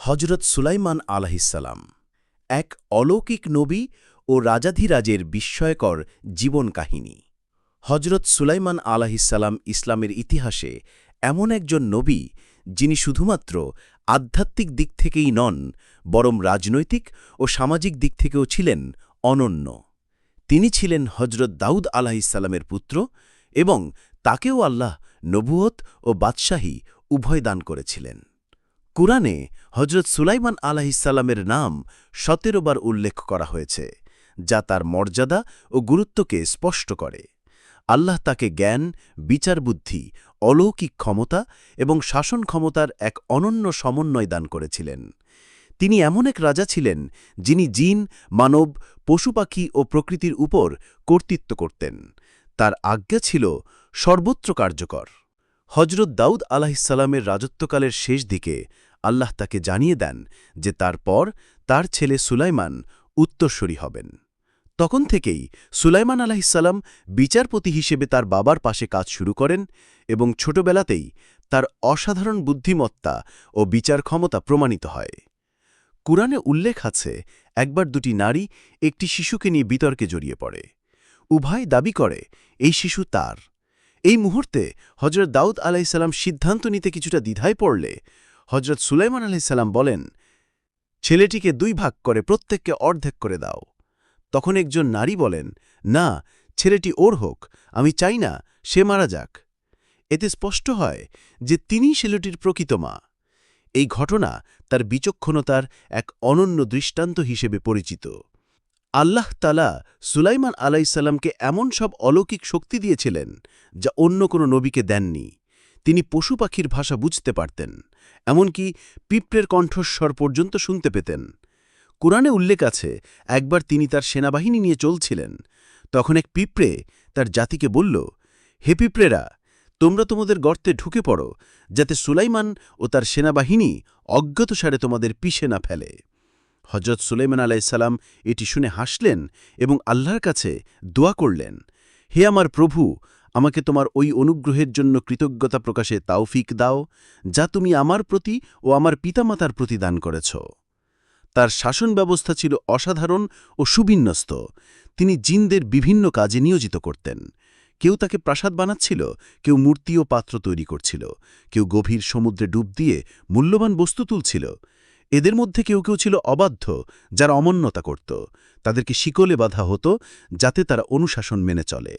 হজরত সুলাইমান আলাহিসাল্লাম এক অলৌকিক নবী ও রাজাধিরাজের বিস্ময়কর জীবন কাহিনী। হজরত সুলাইমান আলাহিসাল্লাম ইসলামের ইতিহাসে এমন একজন নবী যিনি শুধুমাত্র আধ্যাত্মিক দিক থেকেই নন, বরং রাজনৈতিক ও সামাজিক দিক থেকেও ছিলেন অনন্য। তিনি ছিলেন হজরত দাউদ আলাহিসাল্লামের পুত্র এবং তাকেও আল্লাহ নবুয়ত ও বাদশাহী উভয় দান করেছিলেন। কুরআনে হজরত সুলাইমান আলাহিসাল্লামের নাম ১৭ বার উল্লেখ করা হয়েছে, যা তার মর্যাদা ও গুরুত্বকে স্পষ্ট করে। আল্লাহ তাকে জ্ঞান, বিচারবুদ্ধি, অলৌকিক ক্ষমতা এবং শাসন ক্ষমতার এক অনন্য সমন্বয় দান করেছিলেন। তিনি এমন এক রাজা ছিলেন যিনি জিন, মানব, পশুপাখি ও প্রকৃতির উপর কর্তৃত্ব করতেন। তার আজ্ঞা ছিল সর্বত্র কার্যকর। হজরত দাউদ আলাহিসাল্লামের রাজত্বকালের শেষ দিকে আল্লাহ তাকে জানিয়ে দেন যে তারপর তার ছেলে সুলাইমান উত্তরসূরি হবেন। তখন থেকেই সুলাইমান আলাহিসাল্লাম বিচারপতি হিসেবে তার বাবার পাশে কাজ শুরু করেন এবং ছোটবেলাতেই তার অসাধারণ বুদ্ধিমত্তা ও বিচার ক্ষমতা প্রমাণিত হয়। কুরআনে উল্লেখ আছে, একবার দুটি নারী একটি শিশুকে নিয়ে বিতর্কে জড়িয়ে পড়ে। উভয় দাবি করে এই শিশু তার। এই মুহূর্তে হজরত দাউদ আলাহিসাল্লাম সিদ্ধান্ত নিতে কিছুটা দ্বিধায় পড়লে হজরত সুলাইমান আলাহিসাল্লাম বলেন, ছেলেটিকে ২ ভাগ করে প্রত্যেককে অর্ধেক করে দাও। তখন একজন নারী বলেন, না, ছেলেটি ওর হোক, আমি চাই না সে মারা যাক। এতে স্পষ্ট হয় যে তিনিই ছেলেটির প্রকৃত মা। এই ঘটনা তার বিচক্ষণতার এক অনন্য দৃষ্টান্ত হিসেবে পরিচিত। আল্লাহ তাআলা সুলাইমান আলাইহিসসালামকে এমন সব অলৌকিক শক্তি দিয়েছিলেন যা অন্য কোনো নবীকে দেননি। তিনি পশু পাখির ভাষা বুঝতে পারতেন, এমনকি পিঁপড়ের কণ্ঠস্বর পর্যন্ত শুনতে পেতেন। কুরআনে উল্লেখ আছে, একবার তিনি তার সেনাবাহিনী নিয়ে চলছিলেন। তখন এক পিঁপড়ে তার জাতিকে বলল, হে পিঁপড়েরা, তোমরা তোমাদের গর্তে ঢুকে পড়ো, যাতে সুলাইমান ও তার সেনাবাহিনী অজ্ঞাতসারে তোমাদের পিষে না ফেলে। হজরত সুলাইমান আলাইহিসসালাম এটি শুনে হাসলেন এবং আল্লাহর কাছে দোয়া করলেন, হে আমার প্রভু, আমাকে তোমার ওই অনুগ্রহের জন্য কৃতজ্ঞতা প্রকাশে তাওফিক দাও, যা তুমি আমার প্রতি ও আমার পিতামাতার প্রতি দান করেছ। তার শাসন ব্যবস্থা ছিল অসাধারণ ও সুবিন্যস্ত। তিনি জিনদের বিভিন্ন কাজে নিয়োজিত করতেন। কেউ তাকে প্রাসাদ বানাচ্ছিল, কেউ মূর্তি ও পাত্র তৈরি করছিল, কেউ গভীর সমুদ্রে ডুব দিয়ে মূল্যবান বস্তু তুলছিল। এদের মধ্যে কেউ কেউ ছিল অবাধ্য, যারা অমান্যতা করত। তাদেরকে শিকলে বাঁধা হতো যাতে তারা অনুশাসন মেনে চলে।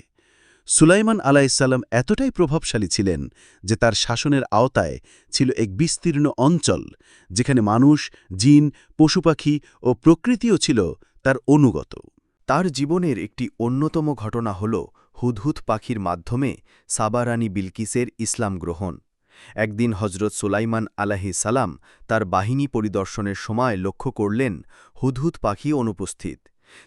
সুলাইমান আলাইহিসসালাম এতটাই প্রভাবশালী ছিলেন যে তার শাসনের আওতায় ছিল এক বিস্তীর্ণ অঞ্চল, যেখানে মানুষ, জিন, পশুপাখি ও প্রকৃতিও ছিল তার অনুগত। তার জীবনের একটি অন্যতম ঘটনা হল হুদহুদ পাখির মাধ্যমে সাবা রানী বিলকিসের ইসলাম গ্রহণ। একদিন হজরত সুলাইমান আলাইহিসসালাম তার বাহিনী পরিদর্শনের সময় লক্ষ্য করলেন হুদহুদ পাখি অনুপস্থিত।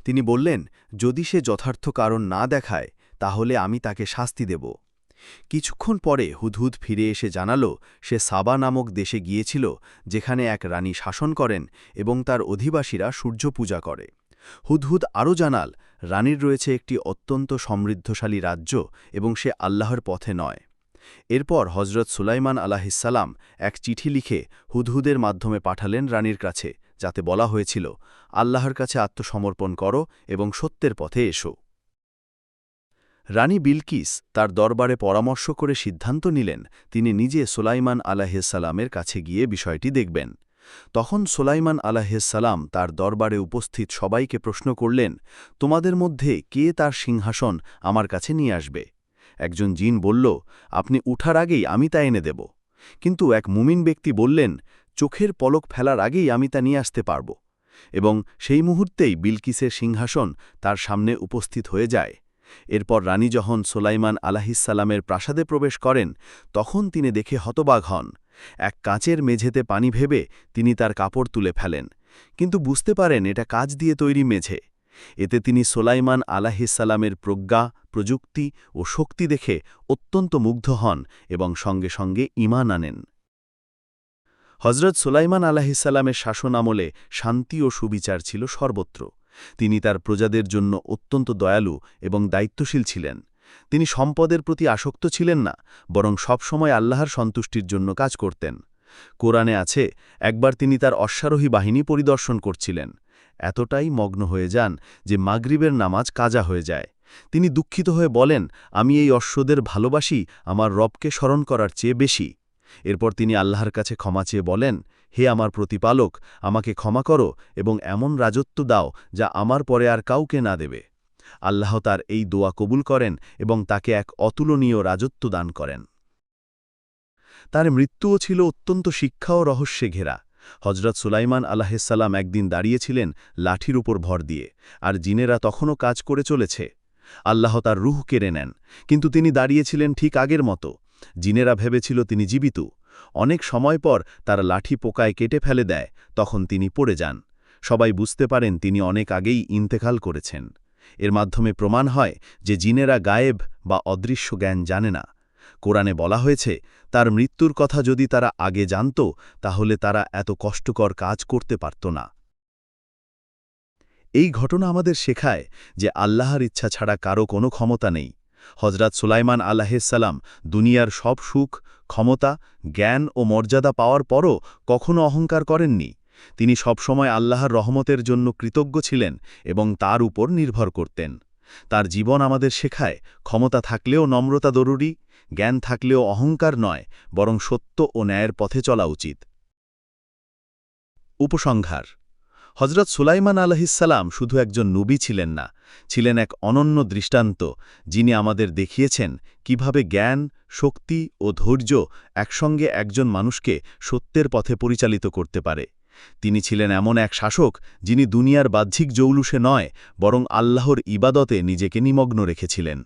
তিনি বললেন, যদি সে যথার্থ কারণ না দেখায় তাহলে আমি তাকে শাস্তি দেব। কিছুক্ষণ পরে হুদহুদ ফিরে এসে জানাল সে সাবা নামক দেশে গিয়েছিল, যেখানে এক রানী শাসন করেন এবং তার অধিবাসীরা সূর্য পূজা করে। হুদহুদ আরও জানাল, রানীর রয়েছে একটি অত্যন্ত সমৃদ্ধশালী রাজ্য এবং সে আল্লাহর পথে নয়। এরপর হজরত সুলাইমান আলাইহিসসালাম এক চিঠি লিখে হুদহুদের মাধ্যমে পাঠালেন রানীর কাছে, যাতে বলা হয়েছিল, আল্লাহর কাছে আত্মসমর্পণ করো এবং সত্যের পথে এসো। রানী বিলকিস তার দরবারে পরামর্শ করে সিদ্ধান্ত নিলেন তিনি নিজে সুলাইমান আলাইহিসসালামের কাছে গিয়ে বিষয়টি দেখবেন। তখন সুলাইমান আলাইহিসসালাম তার দরবারে উপস্থিত সবাইকে প্রশ্ন করলেন, তোমাদের মধ্যে কে তার সিংহাসন আমার কাছে নিয়ে আসবে? একজন জিন বলল, আপনি উঠার আগেই আমি তা এনে দেব। কিন্তু এক মুমিন ব্যক্তি বললেন, চোখের পলক ফেলার আগেই আমি তা নিয়ে আসতে পারব। এবং সেই মুহূর্তেই বিলকিসের সিংহাসন তার সামনে উপস্থিত হয়ে যায়। এরপর রানী যখন সুলাইমান আলাইহিসসালামের প্রাসাদে প্রবেশ করেন, তখন তিনি দেখে হতবাক হন। এক কাঁচের মেঝেতে পানি ভেবে তিনি তার কাপড় তুলে ফেলেন, কিন্তু বুঝতে পারেন এটা কাঁচ দিয়ে তৈরি মেঝে। এতে তিনি সুলাইমান আলাইহিসসালামের প্রজ্ঞা, প্রযুক্তি ও শক্তি দেখে অত্যন্ত মুগ্ধ হন এবং সঙ্গে সঙ্গে ঈমান আনেন। হজরত সুলাইমান আলাইহিসসালামের শাসন আমলে শান্তি ও সুবিচার ছিল সর্বত্র। তিনি তার প্রজাদের জন্য অত্যন্ত দয়ালু এবং দায়িত্বশীল ছিলেন। তিনি সম্পদের প্রতি আসক্ত ছিলেন না, বরং সবসময় আল্লাহর সন্তুষ্টির জন্য কাজ করতেন। কোরআনে আছে, একবার তিনি তার অশ্বারোহী বাহিনী পরিদর্শন করছিলেন। এতটাই মগ্ন হয়ে যান যে মাগরিবের নামাজ কাজা হয়ে যায়। তিনি দুঃখিত হয়ে বলেন, আমি এই অশ্বদের ভালোবাসি আমার রবকে স্মরণ করার চেয়ে বেশি। এরপর তিনি আল্লাহর কাছে ক্ষমা চেয়ে বলেন, হে আমার প্রতিপালক, আমাকে ক্ষমা করো এবং এমন রাজত্ব দাও যা আমার পরে আর কাউকে না দেবে। আল্লাহ তার এই দোয়া কবুল করেন এবং তাকে এক অতুলনীয় রাজত্ব দান করেন। তার মৃত্যুও ছিল অত্যন্ত শিক্ষা ও রহস্যে ঘেরা। হজরত সুলাইমান আলাহিসাল্লাম একদিন দাঁড়িয়েছিলেন লাঠির উপর ভর দিয়ে, আর জিনেরা তখনও কাজ করে চলেছে। আল্লাহ তার রুহ কেড়ে নেন, কিন্তু তিনি দাঁড়িয়েছিলেন ঠিক আগের মতো। জিনেরা ভেবেছিল তিনি জীবিত। অনেক সময় পর তার লাঠি পোকায় কেটে ফেলে দেয়, তখন তিনি পড়ে যান। সবাই বুঝতে পারেন তিনি অনেক আগেই ইন্তেকাল করেছেন। এর মাধ্যমে প্রমাণ হয় যে জিনেরা গায়েব বা অদৃশ্য জ্ঞান জানে না। কোরআনে বলা হয়েছে, তার মৃত্যুর কথা যদি তারা আগে জানত তাহলে তারা এত কষ্টকর কাজ করতে পারত না। এই ঘটনা আমাদের শেখায় যে আল্লাহর ইচ্ছা ছাড়া কারো কোনো ক্ষমতা নেই। হজরত সুলাইমান আলাইহিসসালাম দুনিয়ার সব সুখ, ক্ষমতা, জ্ঞান ও মর্যাদা পাওয়ার পরও কখনো অহংকার করেননি। তিনি সবসময় আল্লাহর রহমতের জন্য কৃতজ্ঞ ছিলেন এবং তার উপর নির্ভর করতেন। তার জীবন আমাদের শেখায়, ক্ষমতা থাকলেও নম্রতা জরুরি, জ্ঞান থাকলেও অহংকার নয়, বরং সত্য ও ন্যায়ের পথে চলা উচিত। উপসংহার: হজরত সুলাইমান আলাইহিসসালাম শুধু একজন নবী ছিলেন না, ছিলেন এক অনন্য দৃষ্টান্ত, যিনি আমাদের দেখিয়েছেন কিভাবে জ্ঞান, শক্তি ও ধৈর্য একসঙ্গে একজন মানুষকে সত্যের পথে পরিচালিত করতে পারে। তিনি ছিলেন এমন এক শাসক যিনি দুনিয়ার বাহ্যিক জৌলুসে নয়, বরং আল্লাহর ইবাদতে নিজেকে নিমগ্ন রেখেছিলেন।